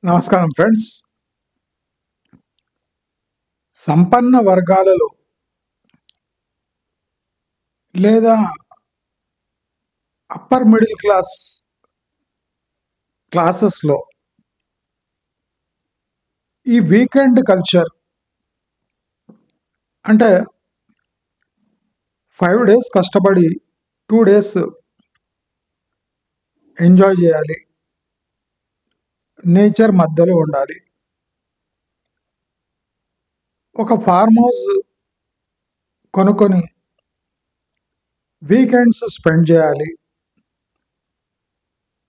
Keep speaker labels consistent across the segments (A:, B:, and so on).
A: నమస్కారం ఫ్రెండ్స్. సంపన్న వర్గాలలో లేదా అప్పర్ మిడిల్ క్లాసెస్లో ఈ వీకెండ్ కల్చర్ అంటే 5 days కష్టపడి 2 days ఎంజాయ్ చేయాలి, నేచర్ మధ్యలో ఉండాలి, ఒక ఫార్మ్ హౌస్ కొనుక్కొని వీకెండ్స్ స్పెండ్ చేయాలి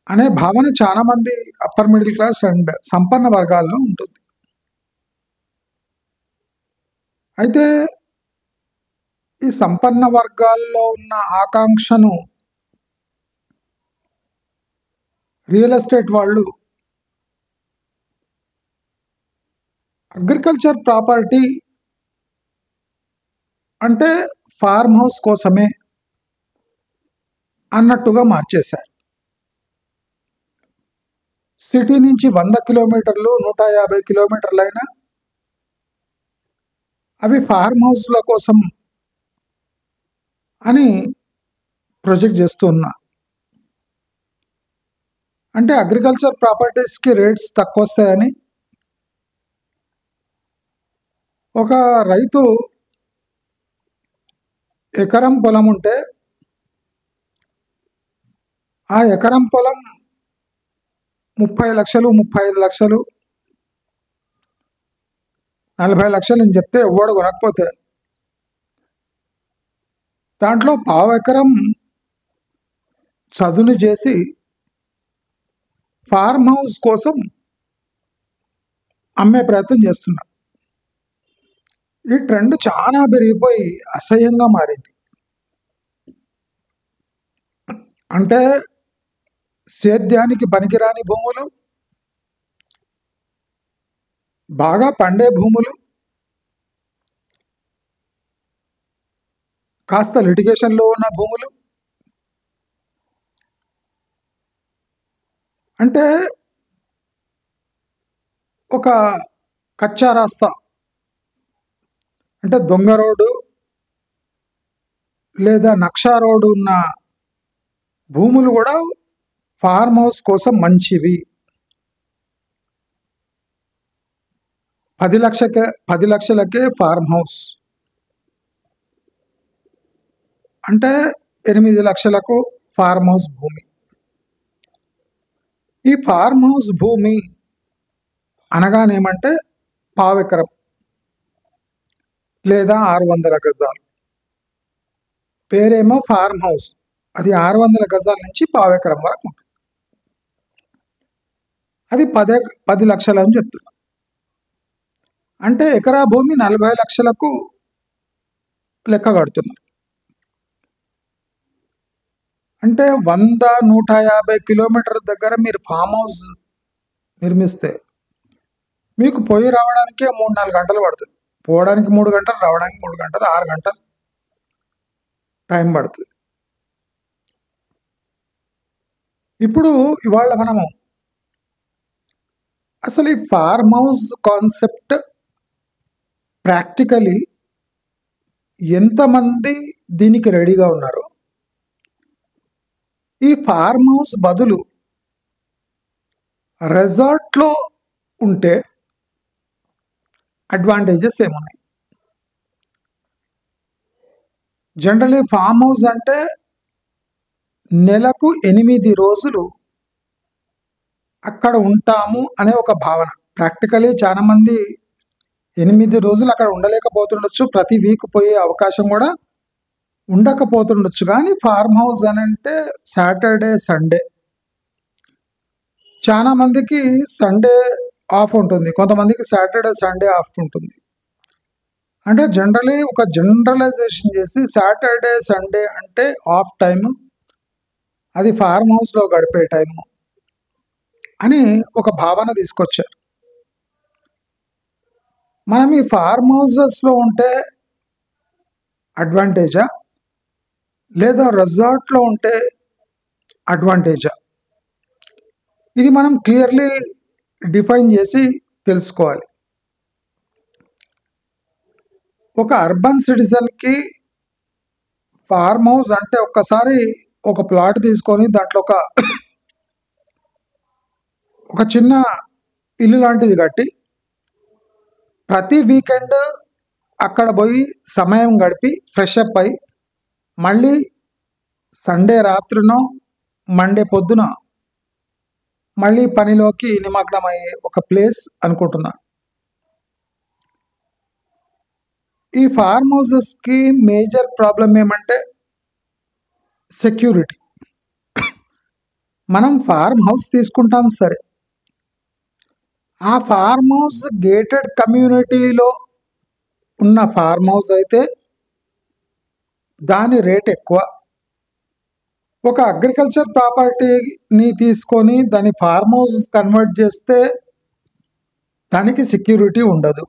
A: అనే భావన చాలామంది అప్పర్ మిడిల్ క్లాస్ అండ్ సంపన్న వర్గాల్లో ఉంటుంది. అయితే ఈ సంపన్న వర్గాల్లో ఉన్న ఆకాంక్షను రియల్ ఎస్టేట్ వాళ్ళు అగ్రికల్చర్ ప్రాపర్టీ అంటే ఫార్మ్ హౌస్ కోసమే అన్నట్టుగా మార్చేశారు. సిటీ నుంచి 100 కిలోమీటర్లు 150 కిలోమీటర్లైనా అవి ఫార్మ్ హౌస్ల కోసం అని ప్రొజెక్ట్ చేస్తున్నా. అంటే అగ్రికల్చర్ ప్రాపర్టీస్కి రేట్స్ తక్కువ వస్తాయని ఒక రైతు ఎకరం పొలం ఉంటే ఆ ఎకరం పొలం 30 లక్షలు 35 లక్షలు 40 లక్షలు అని చెప్తే ఎవడు కొనకపోతే దాంట్లో పావు ఎకరం చదును చేసి ఫార్మ్ హౌస్ కోసం అమ్మే ప్రయత్నం చేస్తున్నారు. ఈ ట్రెండ్ చాలా పెరిగిపోయి అసహ్యంగా మారింది. అంటే సేద్యానికి పనికిరాని భూములు, బాగా పండే భూములు, కాస్త లిటిగేషన్లో ఉన్న భూములు, అంటే ఒక కచ్చా రాస్తా అంటే దొంగ రోడ్డు లేదా నక్షా రోడ్డు ఉన్న భూములు కూడా ఫార్మ్ హౌస్ కోసం మంచివి. 10 లక్షలకే ఫార్మ్ హౌస్ అంటే 8 లక్షలకు ఫార్మ్ హౌస్ భూమి. ఈ ఫార్మ్ హౌస్ భూమి అనగానేమంటే పావెకరం లేదా 600 గజాలు. పేరేమో ఫార్మ్ హౌస్, అది 600 గజాల నుంచి పావెకరం వరకు ఉంటుంది. అది 10 లక్షలు అని చెప్తున్నా. అంటే ఎకరా భూమి 40 లక్షలకు లెక్క కడుతున్నారు. అంటే 100-150 కిలోమీటర్ల దగ్గర మీరు ఫామ్ హౌస్ నిర్మిస్తే మీకు పోయి రావడానికే 3-4 గంటలు పడుతుంది. పోవడానికి 3 గంటలు, రావడానికి 3 గంటలు, 6 గంటలు టైం పడుతుంది. ఇప్పుడు ఇవాళ మనము అసలు ఈ ఫార్మ్ హౌస్ కాన్సెప్ట్ ప్రాక్టికలీ ఎంతమంది దీనికి రెడీగా ఉన్నారు, ఈ ఫార్మ్ హౌస్ బదులు రెసార్ట్లో ఉంటే అడ్వాంటేజెస్ ఏమున్నాయి. జనరలీ ఫామ్ హౌస్ అంటే నెలకు 8 రోజులు అక్కడ ఉంటాము అనే ఒక భావన. ప్రాక్టికలీ చాలామంది 8 రోజులు అక్కడ ఉండలేకపోతుండొచ్చు, ప్రతి వీక్ పోయే అవకాశం కూడా ఉండకపోతుండొచ్చు. కానీ ఫార్మ్ హౌస్ అని అంటే సాటర్డే సండే, చాలామందికి సండే ఆఫ్ ఉంటుంది, కొంతమందికి సాటర్డే సండే ఆఫ్ ఉంటుంది. అంటే జనరలీ ఒక జనరలైజేషన్ చేసి సాటర్డే సండే అంటే ఆఫ్ టైము, అది ఫార్మ్ హౌస్లో గడిపే టైము అని ఒక భావన తీసుకొచ్చారు. మనం ఈ ఫార్మ్ హౌసెస్లో ఉంటే అడ్వాంటేజా లేదా రిసార్ట్లో ఉంటే అడ్వాంటేజా, ఇది మనం క్లియర్లీ డిఫైన్ చేసి తెలుసుకోవాలి. ఒక అర్బన్ సిటిజన్కి ఫార్మ్ హౌస్ అంటే ఒక్కసారి ఒక ప్లాట్ తీసుకొని దాంట్లో ఒక చిన్న ఇల్లు లాంటిది కట్టి ప్రతి వీకెండ్ అక్కడ పోయి సమయం గడిపి ఫ్రెష్ అప్ అయి మళ్ళీ సండే రాత్రినో మండే పొద్దున మళ్ళీ పనిలోకి నిమగ్నమయ్యే ఒక ప్లేస్ అనుకుంటున్నాను. ఈ ఫార్మ్ హౌసెస్కి మేజర్ ప్రాబ్లం ఏమంటే సెక్యూరిటీ. మనం ఫార్మ్ హౌస్ తీసుకుంటాం సరే, ఆ ఫార్మ్ హౌస్ గేటెడ్ కమ్యూనిటీలో ఉన్న ఫార్మ్ హౌస్ అయితే దాని రేట్ ఎక్కువ. ఒక అగ్రికల్చర్ ప్రాపర్టీని తీసుకొని దాని ఫార్మ్ హౌస్ కన్వర్ట్ చేస్తే దానికి సెక్యూరిటీ ఉండదు.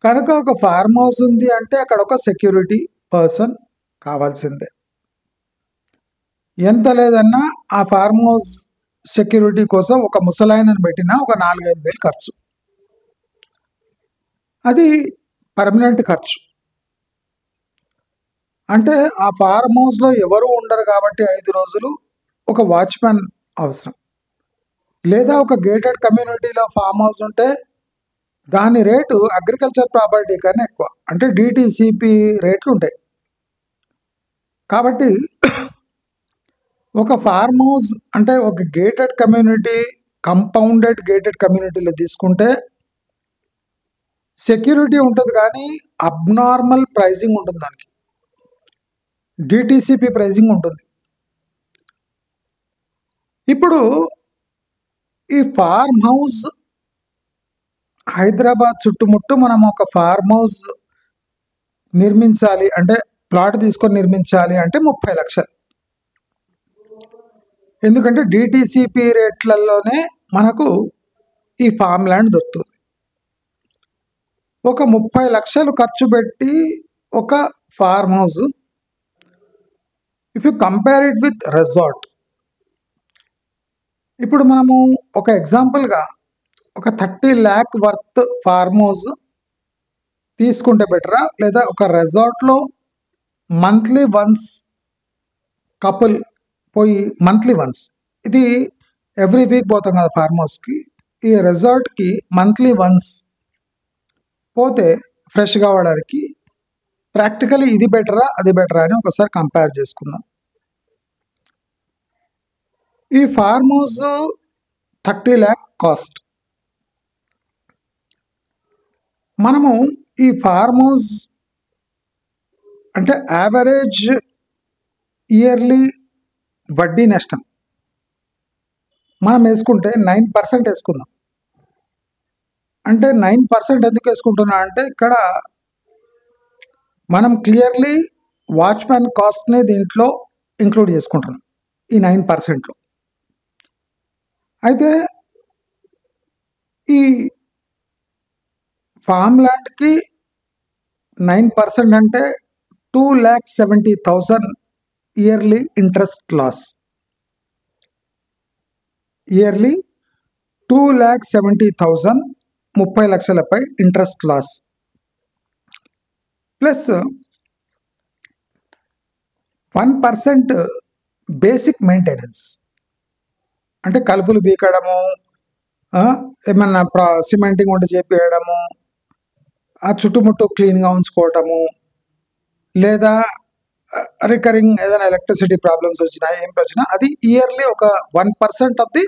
A: కనుక ఒక ఫార్మ్ హౌస్ ఉంది అంటే అక్కడ ఒక సెక్యూరిటీ పర్సన్ కావాల్సిందే. ఎంత లేదన్నా ఆ ఫార్మ్ హౌస్ సెక్యూరిటీ కోసం ఒక ముసలాయనను పెట్టినా ఒక 4-5 వేలు ఖర్చు. అది పర్మనెంట్ ఖర్చు. అంటే ఆ ఫార్మ్ హౌస్లో ఎవరు ఉండరు కాబట్టి 5 రోజులు ఒక వాచ్మెన్ అవసరం. లేదా ఒక గేటెడ్ కమ్యూనిటీలో ఫార్మ్ హౌస్ ఉంటే దాని రేటు అగ్రికల్చర్ ప్రాపర్టీ కన్నా ఎక్కువ, అంటే డిటిసిపి రేట్లు ఉంటాయి. కాబట్టి ఒక ఫార్మ్ హౌస్ అంటే ఒక గేటెడ్ కమ్యూనిటీ, కంపౌండెడ్ గేటెడ్ కమ్యూనిటీలో తీసుకుంటే సెక్యూరిటీ ఉంటుంది కానీ అబ్నార్మల్ ప్రైజింగ్ ఉంటుంది, దానికి డిటిసిపి ప్రైజింగ్ ఉంటుంది. ఇప్పుడు ఈ ఫార్మ్ హౌస్ హైదరాబాద్ చుట్టుముట్టు మనం ఒక ఫార్మ్ హౌస్ నిర్మించాలి అంటే, ప్లాట్ తీసుకొని నిర్మించాలి అంటే 30 లక్షలు. ఎందుకంటే డిటిసిపి రేట్లలోనే మనకు ఈ ఫామ్ ల్యాండ్ దొరుకుతుంది. ఒక 30 లక్షలు ఖర్చు పెట్టి ఒక farm house, if you compare it with resort, ఇప్పుడు మనము ఒక ఎగ్జాంపుల్గా ఒక 30 lakh వర్త్ ఫార్మ్ హౌస్ తీసుకుంటే బెటరా, లేదా ఒక రెసార్ట్లో మంత్లీ వన్స్ కపుల్ పోయి మంత్లీ వన్స్, ఇది ఎవ్రీ వీక్ పోతాం కదా ఫార్మ్ హౌస్కి, ఈ రెసార్ట్కి మంత్లీ వన్స్ పోతే ఫ్రెష్ కావడానికి ప్రాక్టికలీ ఇది బెటరా అది బెటరా అని ఒకసారి కంపేర్ చేసుకుందాం. ఈ ఫార్మ్ హౌస్ 30 lakh కాస్ట్. మనము ఈ ఫార్మ్ హౌస్ అంటే యావరేజ్ ఇయర్లీ వడ్డీ నష్టం మనం వేసుకుంటే 9% వేసుకుందాం. అంటే 9% ఎందుకు వేసుకుంటున్నా అంటే ఇక్కడ మనం క్లియర్లీ వాచ్మ్యాన్ కాస్ట్ని దీంట్లో ఇంక్లూడ్ చేసుకుంటున్నాం ఈ 9%లో. అయితే ఈ ఫామ్ ల్యాండ్కి 9% అంటే 2,70,000 ఇయర్లీ ఇంట్రెస్ట్ లాస్. ఇయర్లీ 2,70,000, 30 లక్షలపై interest loss, plus 1% basic maintenance, అంటే కలుపులు బీకడము, ఏమన్నా సిమెంటింగ్ ఉంటే చేపించడము, ఆ చుట్టుముట్టు క్లీన్గా ఉంచుకోవటము, లేదా రికరింగ్ ఏదైనా ఎలక్ట్రిసిటీ ప్రాబ్లమ్స్ వచ్చినా ఏమిటి వచ్చినా అది ఇయర్లీ ఒక 1% ఆఫ్ ది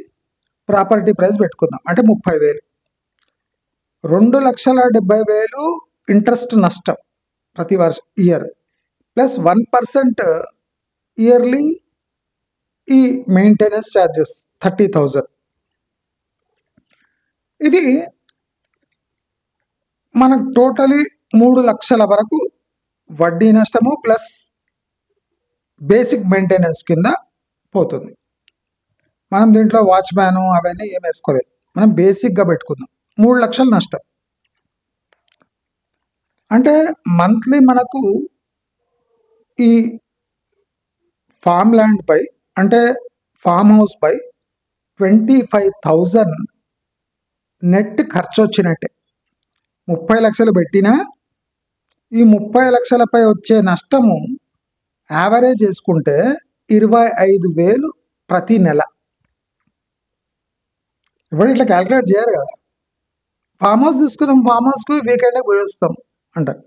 A: ప్రాపర్టీ ప్రైస్ పెట్టుకుందాం, అంటే 30,000. 2,70,000 ఇంట్రెస్ట్ నష్టం ప్రతి ఇయర్, ప్లస్ 1% ఇయర్లీ ఈ మెయింటెనెన్స్ ఛార్జెస్ 30,000. ఇది మనకు టోటలీ 3 లక్షల వరకు వడ్డీ నష్టము ప్లస్ బేసిక్ మెయింటెనెన్స్ కింద పోతుంది. మనం దీంట్లో వాచ్మ్యాను అవన్నీ ఏం వేసుకోలేదు, మనం బేసిక్గా పెట్టుకుందాం. 3 లక్షలు నష్టం అంటే మంత్లీ మనకు ఈ ఫామ్ ల్యాండ్ పై, అంటే ఫామ్ హౌస్ పై 25,000 నెట్ ఖర్చు వచ్చినట్టే. 30 లక్షలు పెట్టినా ఈ 30 లక్షలపై వచ్చే నష్టము యావరేజ్ చేసుకుంటే 25,000 ప్రతి నెల. ఇప్పుడు ఇట్లా క్యాలిక్యులేట్ చేయరు కదా. ఫామ్ హౌస్ తీసుకున్నాం, ఫామ్ హౌస్కి వీకెండ్కి పోయి వస్తాం అంటారు.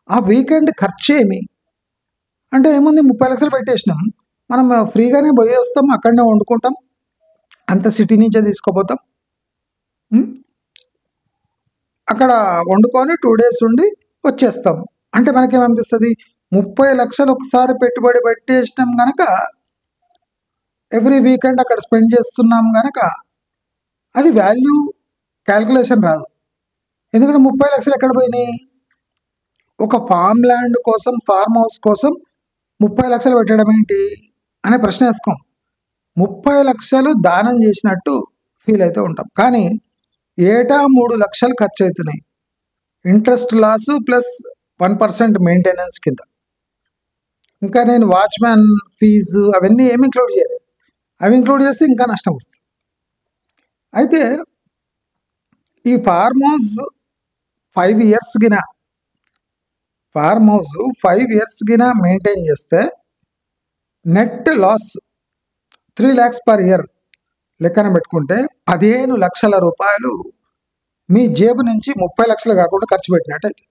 A: ఆ వీకెండ్ ఖర్చు ఏమి అంటే ఏముంది, 30 లక్షలు పెట్టేసినాం, మనం ఫ్రీగానే పోయి వస్తాం, అక్కడనే వండుకుంటాం, అంత సిటీ నుంచే తీసుకుపోతాం, అక్కడ వండుకొని 2 days ఉండి వచ్చేస్తాం. అంటే మనకేమనిపిస్తుంది, 30 లక్షలు ఒకసారి పెట్టుబడి పెట్టేసినాం గనక ఎవ్రీ వీకెండ్ అక్కడ స్పెండ్ చేస్తున్నాం గనక అది వాల్యూ క్యాల్కులేషన్ రాదు. ఎందుకంటే 30 లక్షలు ఎక్కడ పోయినాయి? ఒక ఫామ్ ల్యాండ్ కోసం, ఫార్మ్ హౌస్ కోసం 30 లక్షలు పెట్టడం ఏంటి అనే ప్రశ్న వేసుకోం. 30 లక్షలు దానం చేసినట్టు ఫీల్ అవుతూ ఉంటాం. కానీ ఏటా 3 లక్షలు ఖర్చు అవుతున్నాయి, ఇంట్రెస్ట్ లాస్ ప్లస్ 1% మెయింటెనెన్స్ కింద. ఇంకా నేను వాచ్మ్యాన్ ఫీజు అవన్నీ ఏమి ఇంక్లూడ్ చేయలేదు. అవి ఇంక్లూడ్ చేస్తే ఇంకా నష్టం వస్తుంది. అయితే ఈ ఫార్మ్ హౌస్ 5 years గిన మెయింటైన్ చేస్తే net loss 3 lakhs per year లెక్కన పెట్టుకుంటే 15 లక్షల రూపాయలు మీ జేబు నుంచి 30 లక్షలు కాకుండా ఖర్చు పెట్టినట్టు అయితే.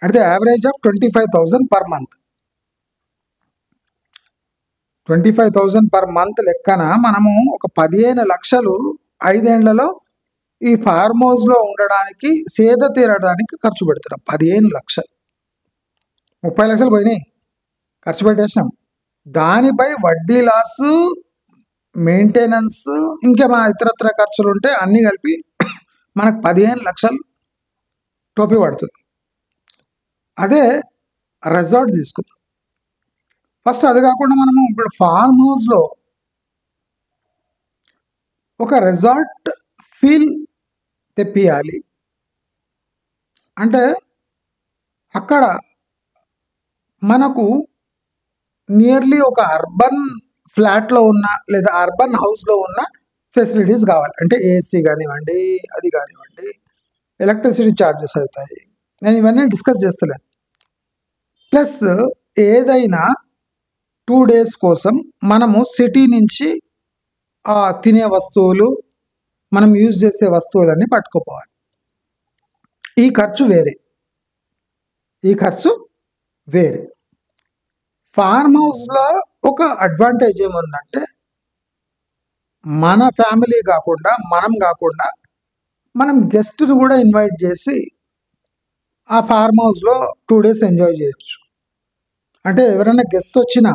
A: At the average of 25,000 per month. 25,000 per month లెక్కన మనము ఒక 15 లక్షలు 5 ఏళ్లలో ఈ ఫార్మ్ హౌస్లో ఉండడానికి, సేద తీరడానికి ఖర్చు పెడుతున్నాం. 15 లక్షలు, 30 లక్షలు పోయినాయి, ఖర్చు పెట్టేసినాం. దానిపై వడ్డీ లాసు, మెయింటెనెన్స్, ఇంకేమైనా ఇతరత్ర ఖర్చులు ఉంటే అన్నీ కలిపి మనకు 15 లక్షలు టోపీ పడుతుంది. అదే రెసార్ట్ తీసుకుందాం. ఫస్ట్ అది కాకుండా మనము ఇప్పుడు ఫార్మ్ హౌస్లో ఒక రెసార్ట్ ఫీల్ తెప్పియాలి అంటే అక్కడ మనకు నియర్లీ ఒక అర్బన్ ఫ్లాట్లో ఉన్న లేదా అర్బన్ హౌస్లో ఉన్న ఫెసిలిటీస్ కావాలి. అంటే ఏసీ కానివ్వండి, అది కానివ్వండి, ఎలక్ట్రిసిటీ ఛార్జెస్ అవుతాయి, నేను ఇవన్నీ డిస్కస్ చేస్తలేను. ప్లస్ ఏదైనా 2 days కోసం మనము సిటీ నుంచి తినే వస్తువులు, మనం యూజ్ చేసే వస్తువులన్నీ పట్టుకుపోవాలి. ఈ ఖర్చు వేరే. ఫార్మ్ హౌస్లో ఒక అడ్వాంటేజ్ ఏముందంటే మన ఫ్యామిలీ కాకుండా, మనం గెస్ట్ని కూడా ఇన్వైట్ చేసి ఆ ఫార్మ్ హౌస్లో 2 days ఎంజాయ్ చేయొచ్చు. అంటే ఎవరైనా గెస్ట్ వచ్చినా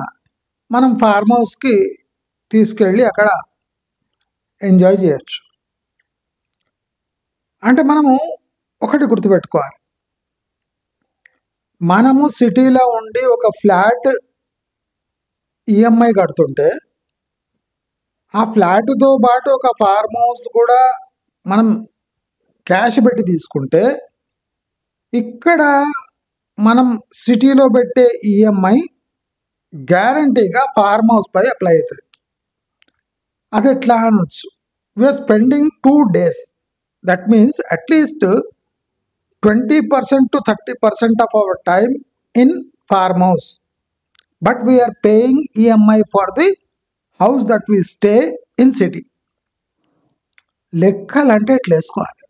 A: మనం ఫార్మ్ హౌస్కి తీసుకెళ్ళి అక్కడ ఎంజాయ్ చేయొచ్చు. అంటే మనము ఒకటి గుర్తుపెట్టుకోవాలి, మనము సిటీలో ఉండి ఒక ఫ్లాట్ ఈఎంఐ కడుతుంటే ఆ ఫ్లాట్తో పాటు ఒక ఫార్మ్ హౌస్ కూడా మనం క్యాష్ పెట్టి తీసుకుంటే ఇక్కడ మనం సిటీలో పెట్టే ఈఎంఐ గ్యారంటీగా ఫార్మ్ హౌస్ పై అప్లై అవుతుంది. అది ఎట్లా అనొచ్చు, we are spending 2 days, that means at least 20% to 30% of our time in farm house, but we are paying EMI for the house that we stay in city. లెక్కలు అంటే ఇట్లా వేసుకోవాలి.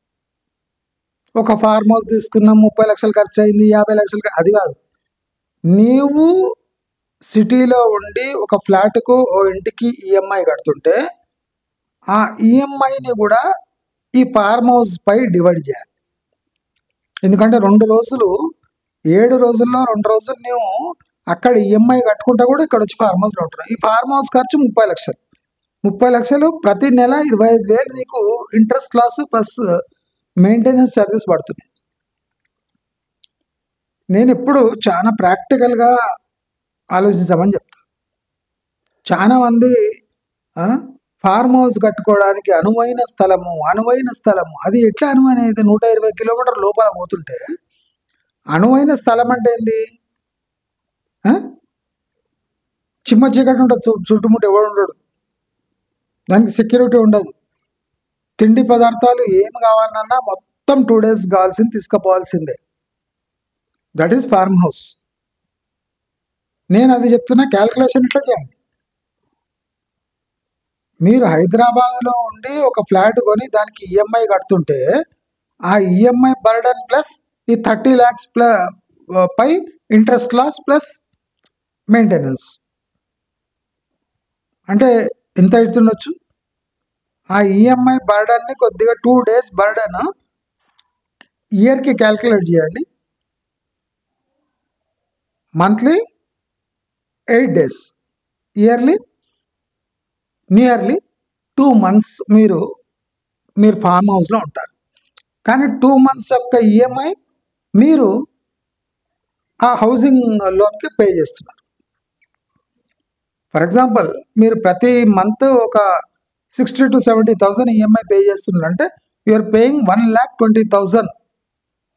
A: ఒక ఫార్మ్ హౌస్ తీసుకున్నాం, 30 లక్షలు ఖర్చు అయింది, 50 లక్షలు, అది కాదు. నీవు సిటీలో ఉండి ఒక ఫ్లాట్కు, ఓ ఇంటికి ఈఎంఐ కడుతుంటే ఆ ఈఎంఐని కూడా ఈ ఫార్మ్ హౌస్ పై డివైడ్ చేయాలి. ఎందుకంటే 2 రోజులు, 7 రోజుల్లో 2 రోజులు మేము అక్కడ ఈఎంఐ కట్టుకుంటా కూడా ఇక్కడ వచ్చి ఫార్మ్ హౌస్లో ఉంటున్నాం. ఈ ఫార్మ్ హౌస్ ఖర్చు 30 లక్షలు. 30 లక్షలు ప్రతి నెల 25,000 నీకు interest loss plus maintenance charges పడుతున్నాయి. నేను ఎప్పుడు చాలా ప్రాక్టికల్గా ఆలోచించామని చెప్తాను. చాలామంది ఫార్మ్ హౌస్ కట్టుకోవడానికి అనువైన స్థలము, అది ఎట్లా అనువైన అయితే 120 కిలోమీటర్ల లోపల పోతుంటే అనువైన స్థలం అంటే ఏంది? చిమ్మ చీకటి ఉంటుంది, చుట్టుముట్టు ఎవడు ఉండడు. దానికి సెక్యూరిటీ ఉండదు. తిండి పదార్థాలు ఏం కావాలన్నా మొత్తం 2 days కావాల్సింది తీసుకుపోవాల్సిందే. That is farm house. నేను అది చెప్తున్నా, క్యాల్కులేషన్ ఇట్లా చేయండి. మీరు హైదరాబాద్లో ఉండి ఒక ఫ్లాట్ కొని దానికి ఈఎంఐ కడుతుంటే ఆ ఈఎంఐ బర్డన్ ప్లస్ ఈ 30 lakhs పై ఇంట్రెస్ట్ లాస్ ప్లస్ మెయింటెనెన్స్ అంటే ఎంత అవుతుండొచ్చు? ఆ ఈఎంఐ బర్డన్ని కొద్దిగా 2 days బర్డన్ ఇయర్కి క్యాల్కులేట్ చేయండి. Monthly 8 days, yearly nearly 2 months మీరు ఫామ్ హౌస్లో ఉంటారు. కానీ 2 months యొక్క ఈఎంఐ మీరు ఆ హౌసింగ్ లోన్కి పే చేస్తున్నారు. ఫర్ ఎగ్జాంపుల్, మీరు ప్రతి మంత్ ఒక 60,000 to 70,000 ఈఎంఐ పే చేస్తున్నారంటే you're paying 1,20,000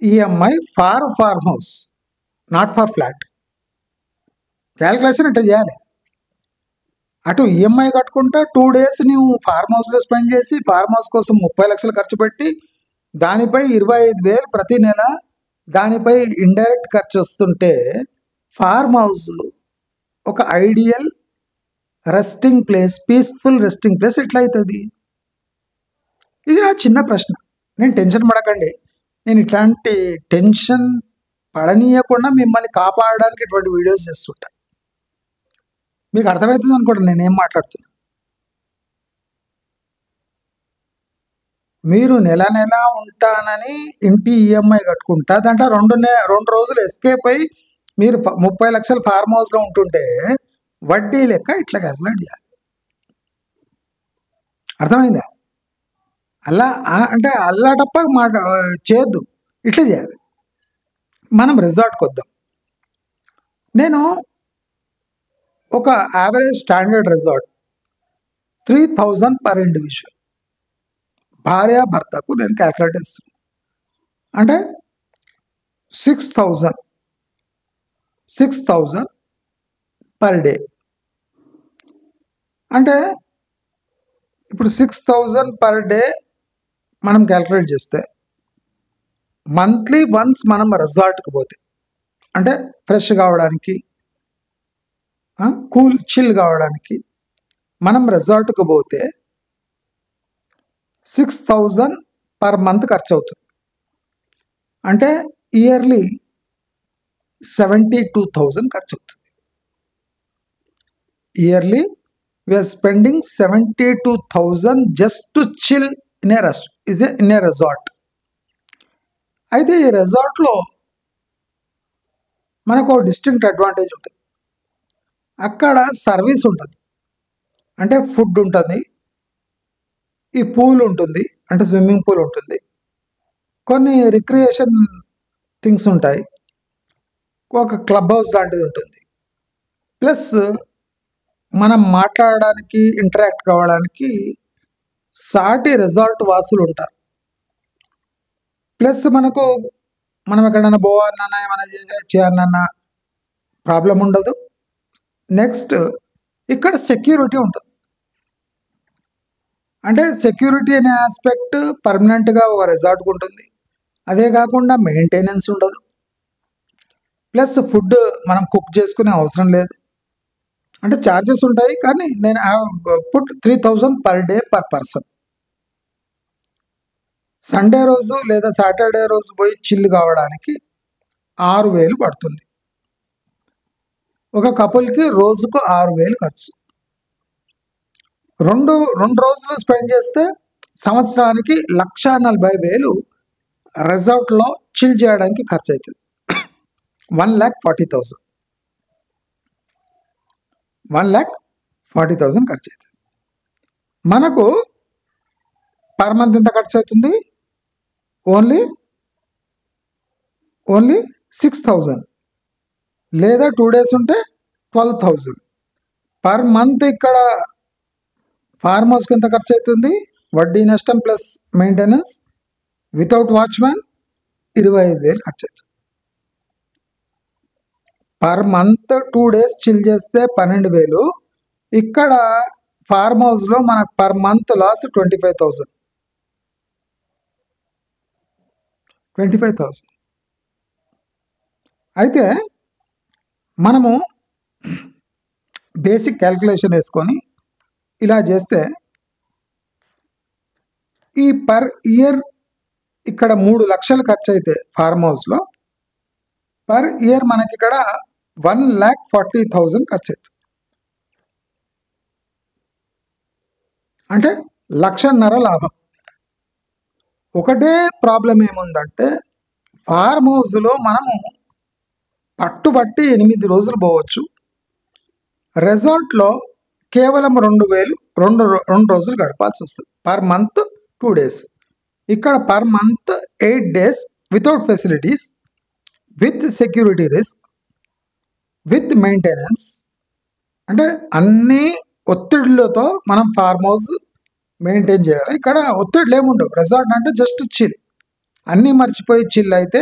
A: EMI far farm house, not for flat. Calculation ఇట్లా చేయాలి. అటు ఈఎంఐ కట్టుకుంటా 2 days నీవు ఫార్మ్ హౌస్లో స్పెండ్ చేసి ఫార్మ్ హౌస్ కోసం 30 లక్షలు ఖర్చు పెట్టి దానిపై 25,000 ప్రతి నెల దానిపై ఇండైరెక్ట్ ఖర్చు వస్తుంటే ఫార్మ్ హౌస్ ఒక ideal resting place, peaceful resting place ఎట్లా అవుతుంది? ఇది నా చిన్న ప్రశ్న. నేను టెన్షన్ పడకండి. నేను ఇట్లాంటి టెన్షన్ పడనీయకుండా మిమ్మల్ని కాపాడడానికి ఇటువంటి వీడియోస్ చేస్తుంటా. మీకు అర్థమవుతుంది అనుకోండి నేనేం మాట్లాడుతున్నా. మీరు నెల నెల ఉంటానని ఇంటి ఈఎంఐ కట్టుకుంటా దాంట్లో 2 రోజులు ఎస్కేప్ అయ్యి మీరు 30 లక్షలు ఫార్మ్ హౌస్లో ఉంటుంటే వడ్డీ లెక్క ఇట్లా క్యాల్కులేట్ చేయాలి. అర్థమైందా? అలా అంటే అల్లాటప్ప చేయొద్దు, ఇట్లా చేయాలి. మనం రిసార్ట్కి వద్దాం. నేను ఒక average standard resort 3,000 per individual భార్య భర్తకు నేను క్యాల్కులేట్ చేస్తున్నాను. అంటే 6,000 పర్ డే. అంటే ఇప్పుడు 6,000 పర్ డే మనం క్యాల్కులేట్ చేస్తే మంత్లీ వన్స్ మనం రిసార్ట్కి పోతే అంటే ఫ్రెష్ కావడానికి, కూల్ చిల్ కావడానికి మనం రిసార్ట్కి పోతే 6,000 పర్ మంత్ ఖర్చు అవుతుంది. అంటే ఇయర్లీ 72,000 ఖర్చు అవుతుంది. Yearly we are spending 72,000 just to chill in a resort. అయితే ఈ రిసార్ట్లో మనకు ఒక డిస్టింక్ట్ అడ్వాంటేజ్ ఉంటుంది. అక్కడ సర్వీస్ ఉంటుంది, అంటే ఫుడ్ ఉంటుంది, ఈ పూల్ ఉంటుంది, అంటే స్విమ్మింగ్ పూల్ ఉంటుంది, కొన్ని రిక్రియేషన్ థింగ్స్ ఉంటాయి, ఒక క్లబ్ హౌస్ లాంటిది ఉంటుంది, ప్లస్ మనం మాట్లాడడానికి ఇంటరాక్ట్ కావడానికి సాటి రిసార్ట్ వాసులు ఉంటారు. ప్లస్ మనం ఎక్కడైనా పోవాలన్నా ఏమైనా చేయాలన్నా ప్రాబ్లం ఉండదు. నెక్స్ట్ ఇక్కడ సెక్యూరిటీ ఉంటుంది. అంటే సెక్యూరిటీ అనే ఆస్పెక్ట్ పర్మనెంట్గా ఒక రిసార్ట్కి ఉంటుంది. అదే కాకుండా మెయింటెనెన్స్ ఉండదు. ప్లస్ ఫుడ్ మనం కుక్ చేసుకునే అవసరం లేదు. అంటే ఛార్జెస్ ఉంటాయి, కానీ నేను put 3,000 per day per person. Sunday రోజు లేదా సాటర్డే రోజు పోయి చిల్లు కావడానికి 6,000 పడుతుంది. ఒక కపుల్కి రోజుకు 6,000 ఖర్చు. రెండు రోజులు స్పెండ్ చేస్తే సంవత్సరానికి 1,40,000 రిసార్ట్లో చిల్ చేయడానికి ఖర్చు అవుతుంది. 1,40,000 ఖర్చు అవుతుంది. మనకు పర్ మంత్ ఎంత ఖర్చు అవుతుంది? ఓన్లీ 6,000 లేదా 2 days ఉంటే 12,000 పర్ మంత్. ఇక్కడ ఫార్మ్ హౌస్కి ఎంత ఖర్చు అవుతుంది? వడ్డీ నష్టం ప్లస్ మెయింటెనెన్స్ వితౌట్ వాచ్మ్యాన్ 25,000 ఖర్చు అవుతుంది. పర్ మంత్ 2 days చిల్ చేస్తే 12,000. ఇక్కడ ఫార్మ్ హౌస్లో మనకు పర్ మంత్ లాస్ 25,000. అయితే మనము బేసిక్ క్యాల్కులేషన్ వేసుకొని ఇలా చేస్తే ఈ పర్ ఇయర్ ఇక్కడ 3 లక్షలు ఖర్చు అయితే ఫార్మ్ హౌస్లో పర్ ఇయర్ మనకి ఇక్కడ 1,40,000 ఖర్చు అవుతుంది. అంటే 1,50,000 లాభం. ఒకటే ప్రాబ్లం ఏముందంటే ఫార్మ్ హౌస్లో మనము పట్టుబట్టి 8 రోజులు పోవచ్చు. రెసార్ట్లో కేవలం 2,000 రెండు రోజులు గడపాల్సి వస్తుంది. Per month 2 days. ఇక్కడ per month 8 days without facilities, with security risk, with maintenance. అంటే అన్ని ఒత్తిడిలతో మనం ఫార్మ్ హౌస్ మెయింటైన్ చేయాలి. ఇక్కడ ఒత్తిడిలు ఏముండవు. రెసార్ట్ అంటే జస్ట్ చిల్, అన్నీ మర్చిపోయి చిల్ అయితే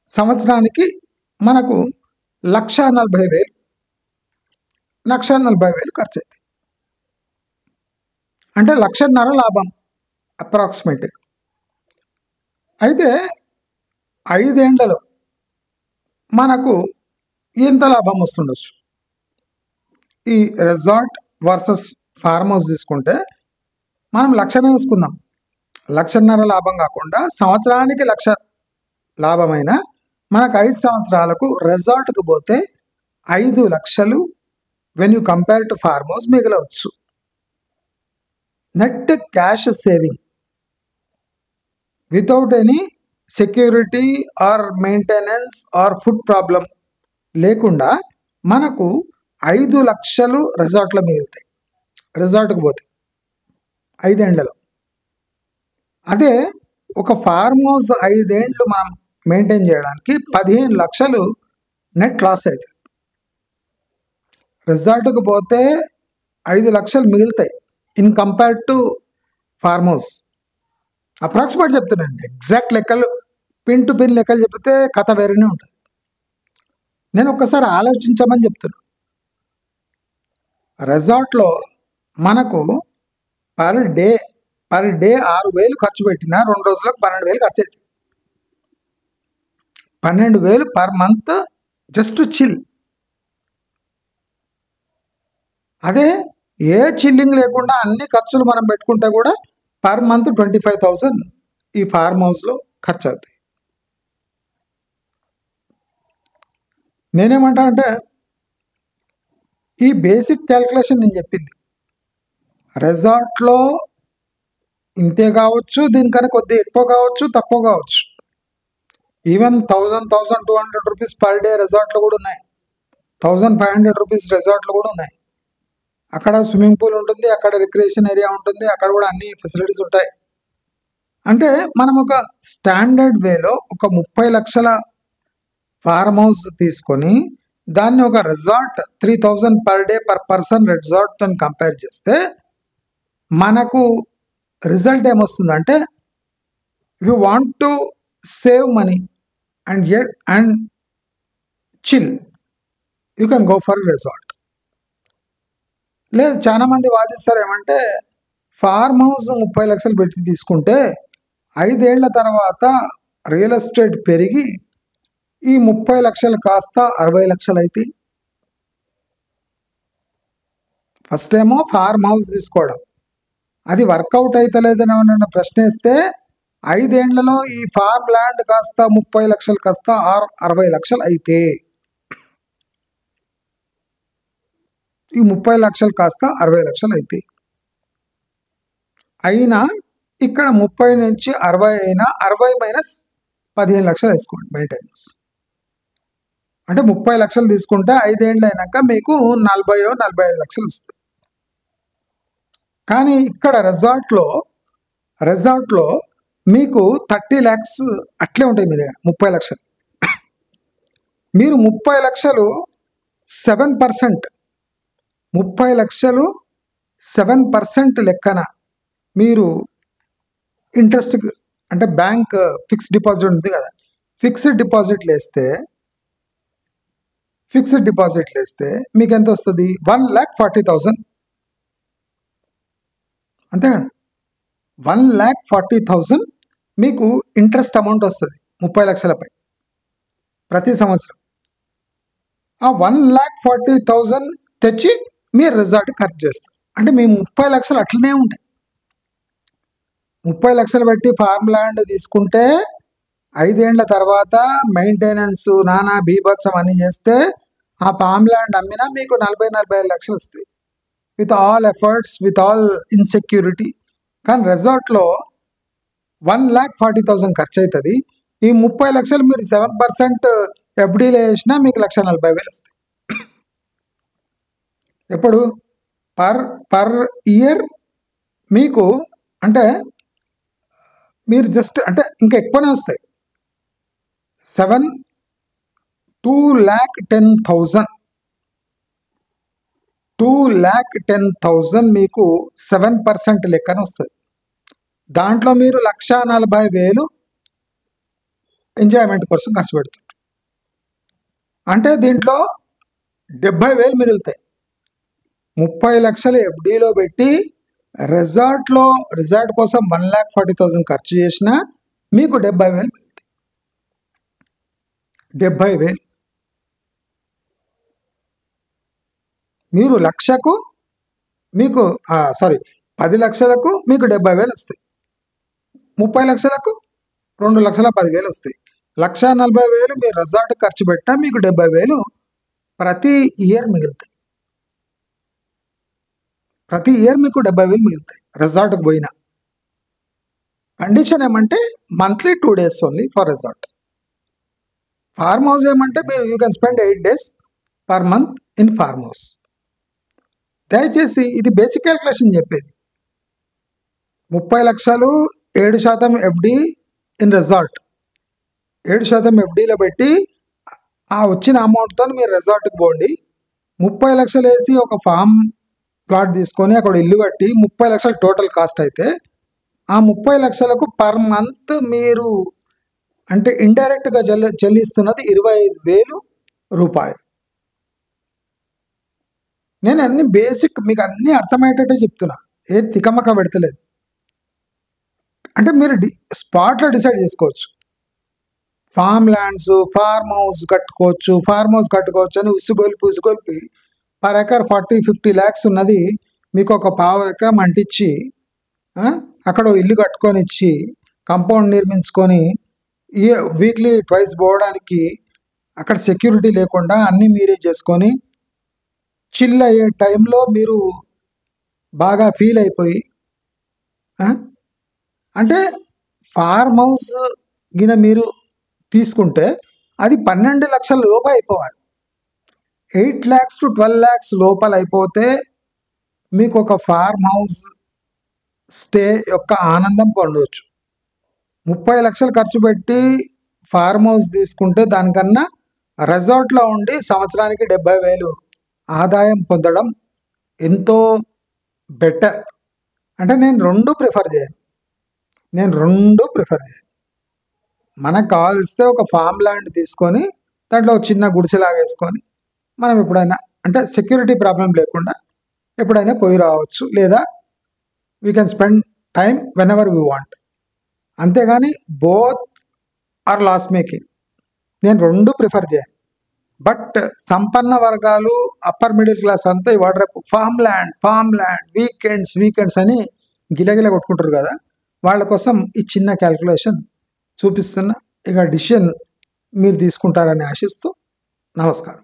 A: సంవత్సరానికి మనకు 1,40,000 ఖర్చు అవుతుంది. అంటే 1,50,000 లాభం అప్రాక్సిమేట్గా. అయితే 5 ఏళ్లలో మనకు ఎంత లాభం వస్తుండొచ్చు? ఈ రెసార్ట్ వర్సెస్ ఫార్మ్ హౌస్ తీసుకుంటే మనం 1,00,000 వేసుకుందాం. 1,50,000 లాభం కాకుండా సంవత్సరానికి 1,00,000 లాభమైన మనకు 5 సంవత్సరాలకు రెసార్ట్కి పోతే 5,00,000 when you compare to farm house మిగలవచ్చు. Net cash saving without any security or maintenance or food problem లేకుండా మనకు 5,00,000 రెసార్ట్లో మిగులుతాయి. రెసార్ట్కి పోతే 5 ఏళ్లలో. అదే ఒక ఫార్మ్ హౌస్ 5 ఏళ్ళు మనం మెయింటైన్ చేయడానికి 15,00,000 నెట్ లాస్ అవుతుంది. రిసార్ట్కి పోతే 5,00,000 మిగులుతాయి in compared to farm house. Approximate చెప్తున్నాను, ఎగ్జాక్ట్ లెక్కలు పిన్ టు పిన్ లెక్కలు చెప్తే కథ వేరేనే ఉంటుంది. నేను ఒక్కసారి ఆలోచించమని చెప్తున్నాను. రెసార్ట్లో మనకు పర్ డే 6,000 ఖర్చు పెట్టినా 2 రోజులకు 12,000 ఖర్చు అవుతుంది. 12,000 పర్ మంత్ జస్ట్ చిల్. అదే ఏ చిల్లింగ్ లేకుండా అన్ని ఖర్చులు మనం పెట్టుకుంటే కూడా పర్ మంత్ 25,000 ఈ ఫార్మ్ హౌస్లో ఖర్చు అవుతాయి. నేనేమంటా అంటే ఈ బేసిక్ క్యాల్కులేషన్ నేను చెప్పింది రెసార్ట్లో ఇంతే కావచ్చు, దీనికన్నా కొద్దిగా ఎక్కువ కావచ్చు, తక్కువ కావచ్చు. ఈవెన్ 1,200 రూపీస్ పర్ డే రెసార్ట్లు కూడా ఉన్నాయి. 1,500 రూపీస్ రెసార్ట్లు కూడా ఉన్నాయి. అక్కడ స్విమ్మింగ్ పూల్ ఉంటుంది, అక్కడ రిక్రియేషన్ ఏరియా ఉంటుంది, అక్కడ కూడా అన్ని ఫెసిలిటీస్ ఉంటాయి. అంటే మనం ఒక స్టాండర్డ్ వేలో ఒక 30 లక్షల ఫార్మ్ హౌస్ తీసుకొని దాన్ని ఒక resort 3,000 per day per person రిసార్ట్తో కంపేర్ చేస్తే మనకు రిజల్ట్ ఏమొస్తుందంటే, you want to save money and chill, you can go for resort. లేదు, చాలా మంది వాదిస్తారు ఏమంటే ఫార్మ్ హౌస్ 30 లక్షలు పెట్టి తీసుకుంటే 5 ఏళ్ల తర్వాత రియల్ ఎస్టేట్ పెరిగి ఈ 30 లక్షలు కాస్త 60 లక్షలు అయితే. ఫస్ట్ ఏమో ఫార్మ్ హౌస్ తీసుకోవడం, అది వర్కౌట్ అవుతలేదని ఏమన్నా ప్రశ్న వేస్తే 5 ఏళ్లలో ఈ ఫార్మ్ ల్యాండ్ కాస్త 30 లక్షలు కాస్త 60 లక్షలు అయితే, ఈ 30 లక్షలు కాస్త 60 లక్షలు అయితే అయినా ఇక్కడ 30 నుంచి 60 అయినా 60 మైనస్ 15 లక్షలు వేసుకోండి మెయింటెనెన్స్. అంటే 30 లక్షలు తీసుకుంటే 5 ఏళ్ళు అయినాక మీకు 40-45 లక్షలు వస్తాయి. కానీ ఇక్కడ రిసార్ట్లో మీకు 30 lakhs అట్లే ఉంటాయి మీ దగ్గర. 30 లక్షలు మీరు 30 లక్షలు 7%, 30 లక్షలు 7% లెక్కన మీరు ఇంట్రెస్ట్ అంటే బ్యాంక్ ఫిక్స్డ్ డిపాజిట్ ఉంది కదా, ఫిక్స్డ్ డిపాజిట్లు వేస్తే మీకు ఎంత వస్తుంది? 1,40,000 అంతే కదా. 1,40,000 మీకు ఇంట్రెస్ట్ అమౌంట్ వస్తుంది 30 లక్షలపై ప్రతి సంవత్సరం. ఆ 1,40,000 తెచ్చి మీరు రిసార్ట్ ఖర్చు చేస్తారు. అంటే మీ 30 లక్షలు అట్లనే ఉంటాయి. 30 లక్షలు పెట్టి ఫార్మ్ ల్యాండ్ తీసుకుంటే 5 ఏళ్ల తర్వాత మెయింటెనెన్స్ నానా బీభత్సం అన్ని చేస్తే ఆ ఫార్మ్ ల్యాండ్ అమ్మినా మీకు 40-45 లక్షలు వస్తాయి with all efforts, with all insecurity. కానీ రిసార్ట్లో 1,40,000 ఖర్చు అవుతుంది. ఈ 30 లక్షలు మీరు 7% ఎఫ్డీలో వేసినా మీకు 1,40,000 వస్తాయి. ఎప్పుడు పర్ ఇయర్ మీకు, అంటే మీరు జస్ట్ అంటే ఇంకా ఎక్కువనే వస్తాయి. 2,10,000 2,10,000 మీకు 7% లెక్కన వస్తుంది. దాంట్లో మీరు 1,40,000 ఎంజాయ్మెంట్ కోసం ఖర్చు పెడుతుంటారు. అంటే దీంట్లో 70,000 మిగులుతాయి. 30 లక్షలు ఎఫ్డీలో పెట్టి రిసార్ట్ కోసం 1,40,000 ఖర్చు చేసినా మీకు 70,000 మిగులుతాయి. 70,000 మీరు లక్షకు మీకు 10 లక్షలకు మీకు 70,000 వస్తాయి. 30 లక్షలకు 2,10,000 వస్తాయి. 1,40,000 మీరు రిసార్ట్ ఖర్చు పెట్టినా మీకు 70,000 ప్రతి ఇయర్ మిగులుతాయి. ప్రతి ఇయర్ మీకు 70,000 మిగులుతాయి రిసార్ట్కి పోయినా. కండిషన్ ఏమంటే monthly 2 days only for resort. Farm house ఏమంటే మీరు you can spend 8 days per month in farm house. దయచేసి ఇది బేసిక్ క్యాల్కులేషన్ చెప్పేది. 30 లక్షలు 7% ఎఫ్డి ఇన్ రిసార్ట్, 7% ఎఫ్డీలో పెట్టి ఆ వచ్చిన అమౌంట్తో మీరు రిసార్ట్కి పోండి. 30 లక్షలు వేసి ఒక ఫామ్ ప్లాట్ తీసుకొని అక్కడ ఇల్లు కట్టి 30 లక్షలు టోటల్ కాస్ట్ అయితే ఆ 30 లక్షలకు పర్ మంత్ మీరు అంటే ఇండైరెక్ట్గా చెల్లిస్తున్నది 25,000 రూపాయలు. నేను అన్ని బేసిక్ మీకు అన్నీ అర్థమయ్యేటట్టే చెప్తున్నా, ఏ తికమక పెడతలేదు. అంటే మీరు స్పాట్లో డిసైడ్ చేసుకోవచ్చు. ఫామ్ ల్యాండ్స్, ఫార్మ్ హౌస్ కట్టుకోవచ్చు అని ఉసుగొల్పి పర్ ఎకర్ 40-50 lakhs ఉన్నది మీకు ఒక పావు ఎకరం అంటించి అక్కడ ఇల్లు కట్టుకొని ఇచ్చి కాంపౌండ్ నిర్మించుకొని వీక్లీ ట్వైస్ పోవడానికి అక్కడ సెక్యూరిటీ లేకుండా అన్నీ మీరే చేసుకొని చిల్ అయ్యే టైంలో మీరు బాగా ఫీల్ అయిపోయి, అంటే ఫార్మ్ హౌస్ గిన మీరు తీసుకుంటే అది 12 లక్షల లోపు అయిపోవాలి. 8 lakhs to 12 lakhs లోపల అయిపోతే మీకు ఒక ఫార్మ్ హౌస్ స్టే యొక్క ఆనందం పొందవచ్చు. 30 లక్షలు ఖర్చు పెట్టి ఫార్మ్ హౌస్ తీసుకుంటే దానికన్నా రిసార్ట్లో ఉండి సంవత్సరానికి 70,000 ఆదాయం పొందడం ఎంతో బెటర్. అంటే నేను రెండు ప్రిఫర్ చేయను. మనకు కావాల్స్తే ఒక ఫామ్ ల్యాండ్ తీసుకొని దాంట్లో ఒక చిన్న గుడిసెలాగా వేసుకొని మనం ఎప్పుడైనా అంటే సెక్యూరిటీ ప్రాబ్లం లేకుండా ఎప్పుడైనా పోయి రావచ్చు, లేదా we can spend time when ever we want. అంతేగాని బోత్ ఆర్ లాస్ మేకింగ్. నేను రెండు ప్రిఫర్ చేయను. బట్ సంపన్న వర్గాలు, అప్పర్ మిడిల్ క్లాస్ అంతా ఇవాళ రేపు ఫామ్ ల్యాండ్ వీకెండ్స్ అని గిలగిల కొట్టుకుంటారు కదా, వాళ్ళ కోసం ఈ చిన్న క్యాల్కులేషన్ చూపిస్తున్నా. ఇక డిసిషన్ మీరు తీసుకుంటారని ఆశిస్తూ నమస్కారం.